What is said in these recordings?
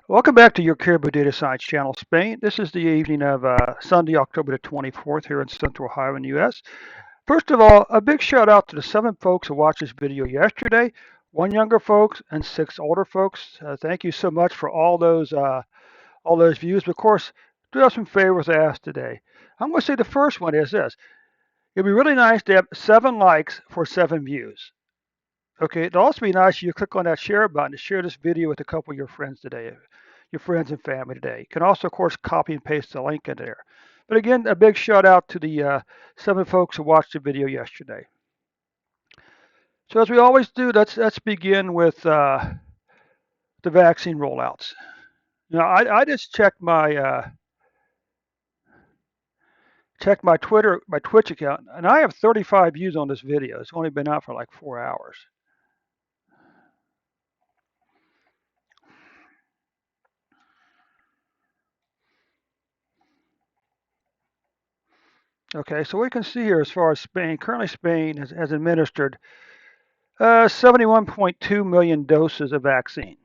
Welcome back to your Caribou Data Science channel, Spain. This is the evening of Sunday, October the 24th here in Central Ohio in the U.S. First of all, a big shout out to the 7 folks who watched this video yesterday, 1 younger folks and 6 older folks. Thank you so much for all those views. But of course, do have some favors to ask today. I'm going to say the first one is this. It'd be really nice to have 7 likes for 7 views. Okay, it'd also be nice if you click on that share button to share this video with a couple of your friends today, your friends and family today. You can also, of course, copy and paste the link in there. But again, a big shout out to the 7 folks who watched the video yesterday. So as we always do, let's begin with the vaccine rollouts. Now, I just checked my Twitch account, and I have 35 views on this video. It's only been out for like 4 hours. Okay, so we can see here as far as Spain, currently Spain has administered 71.2 million doses of vaccine.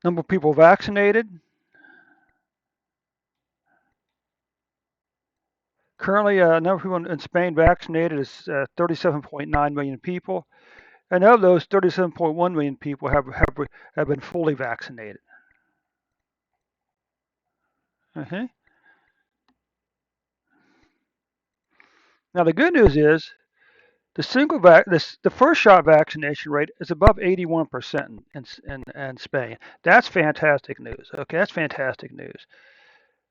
Number of people vaccinated. Currently, number of people in Spain vaccinated is 37.9 million people. And of those, 37.1 million people have been fully vaccinated. Okay. Now, the good news is the first shot vaccination rate is above 81% in Spain. That's fantastic news. Okay, that's fantastic news.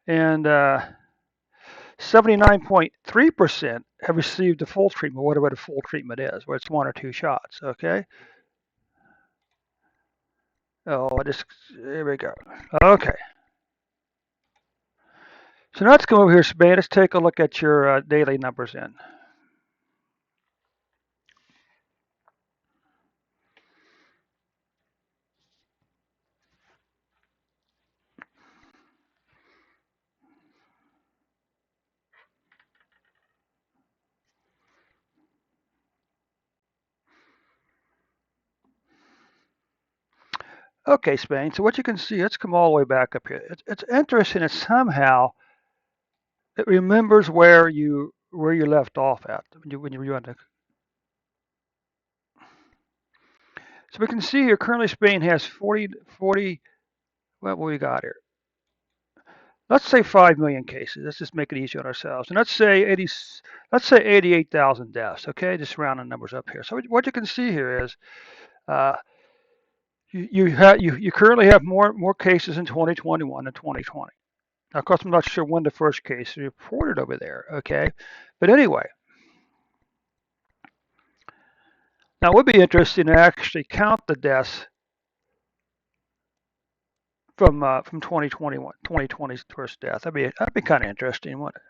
And 79.3% have received the full treatment, whatever the full treatment is, where it's 1 or 2 shots. Okay. Here we go. Okay. So now let's come over here, Spain. Let's take a look at your daily numbers in. Okay, Spain. So what you can see, let's come all the way back up here. It's interesting that somehow it remembers where you left off at when you were on the. So we can see here currently Spain has 40. What we got here? Let's say 5 million cases. Let's just make it easy on ourselves. And let's say 88,000 deaths. Okay, just rounding numbers up here. So what you can see here is uh, you currently have more cases in 2021 than 2020. Now, of course, I'm not sure when the first case is reported over there. Okay, but anyway, now it would be interesting to actually count the deaths from 2021, 2020's first death. That'd be kind of interesting, wouldn't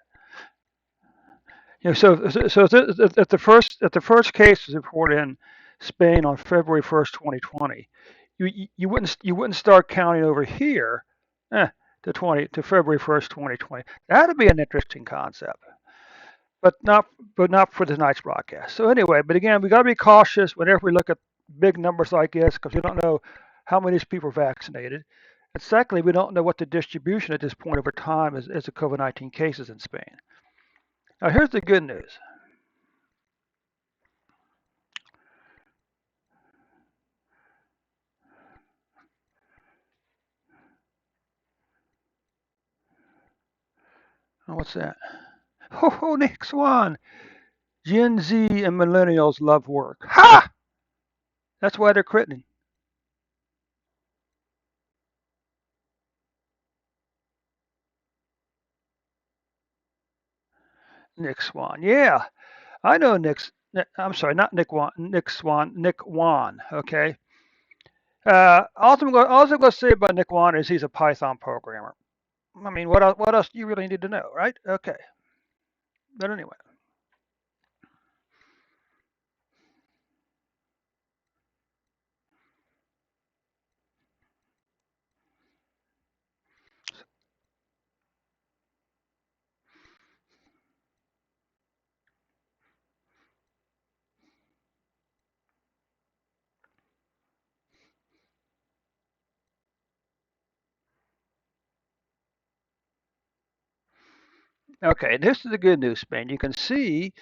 it? If the first case was reported in Spain on February 1st, 2020, you wouldn't start counting over here to February 1st, 2020. That'd be an interesting concept, but not for tonight's broadcast. So anyway, but again, we got to be cautious whenever we look at big numbers like this because we don't know how many of these people are vaccinated. And secondly, we don't know what the distribution at this point over time is of COVID-19 cases in Spain. Now, here's the good news. Oh, what's that? Oh, next one. Gen Z and millennials love work. Ha! That's why they're quitting. Nick Swan. Yeah, I know I'm sorry, not Nick Wan. Nick Swan. Nick Wan. Okay. All I'm going to say about Nick Wan is he's a Python programmer. I mean, what else do you really need to know, right? Okay. But anyway. Okay, this is the good news, Spain. You can see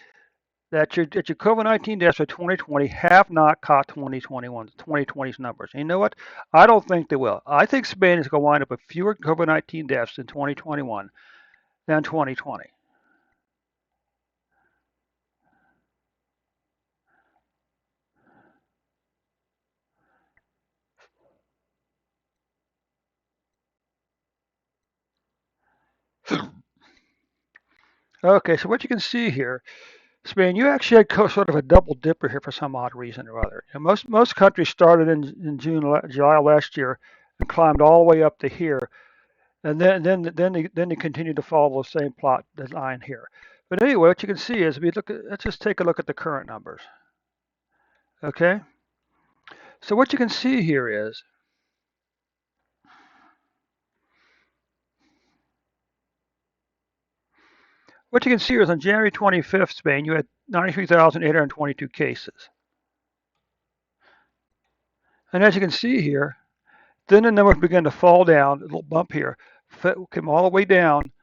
that your COVID-19 deaths for 2020 have not caught 2020's numbers. And you know what? I don't think they will. I think Spain is going to wind up with fewer COVID-19 deaths in 2021 than 2020. Okay, so what you can see here, Spain, you actually had sort of a double dipper here for some odd reason or other. And most countries started in July last year and climbed all the way up to here, and then they continue to follow the same plot line here. But anyway, what you can see is let's just take a look at the current numbers. Okay, so what you can see here is what you can see is on January 25th, Spain, you had 93,822 cases, and as you can see here, then the numbers began to fall down. A little bump here came all the way down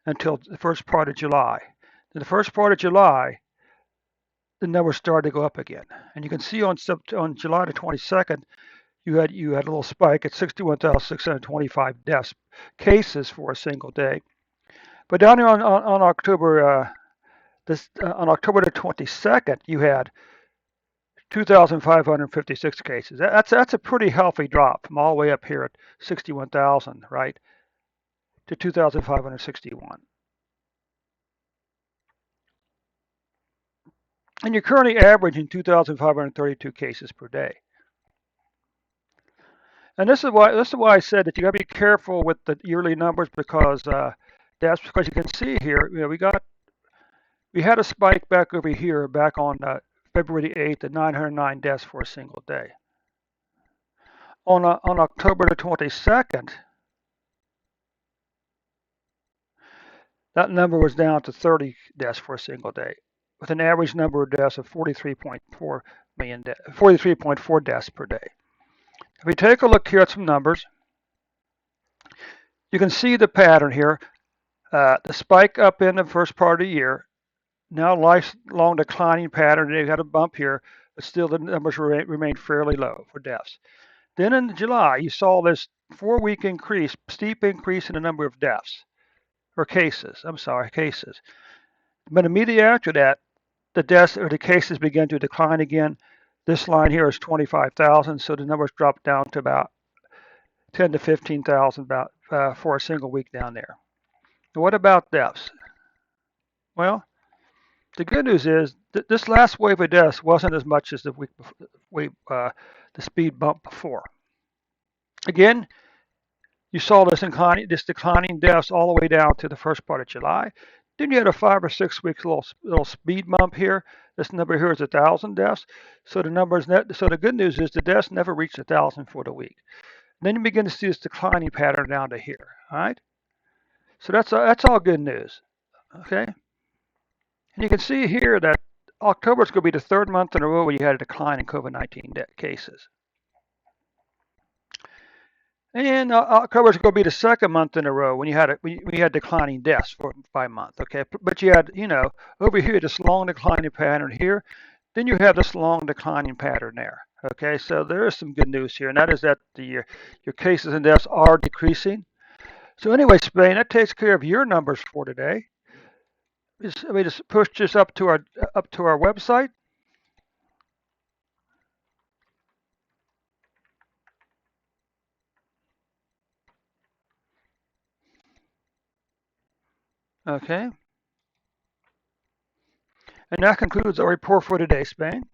until the first part of July. In the first part of July, the numbers started to go up again, and you can see on July the 22nd, you had a little spike at 61,625 deaths cases for a single day. But down here on October the 22nd, you had 2,556 cases. That's a pretty healthy drop from all the way up here at 61,000, right, to 2,561. And you're currently averaging 2,532 cases per day. And this is why I said that you got to be careful with the yearly numbers because that's because you can see here, we had a spike back over here back on February the 8th at 909 deaths for a single day. On October the 22nd, that number was down to 30 deaths for a single day, with an average number of deaths of 43.4 deaths per day. If we take a look here at some numbers, you can see the pattern here. The spike up in the first part of the year, now lifelong declining pattern. They had a bump here, but still the numbers remain fairly low for deaths. Then in July, you saw this 4-week increase, steep increase in the number of deaths, or cases. I'm sorry, cases. But immediately after that, the deaths or the cases began to decline again. This line here is 25,000, so the numbers dropped down to about 10 to 15,000 about for a single week down there. What about deaths? Well, the good news is that this last wave of deaths wasn't as much as the week before, the speed bump before. Again, you saw this declining deaths all the way down to the first part of July. Then you had a 5 or 6 weeks little speed bump here. This number here is 1,000 deaths. So the good news is the deaths never reached 1,000 for the week. And then you begin to see this declining pattern down to here. All right. So that's all good news. Okay. And you can see here that October is going to be the third month in a row where you had a decline in COVID-19 cases. And October is going to be the second month in a row when you had declining deaths by month. Okay, but you had over here this long declining pattern here, then you have this long declining pattern there. Okay, so there is some good news here, and that is that your cases and deaths are decreasing. So anyway, Spain, that takes care of your numbers for today. Let me just push this up to our website. Okay. And that concludes our report for today, Spain.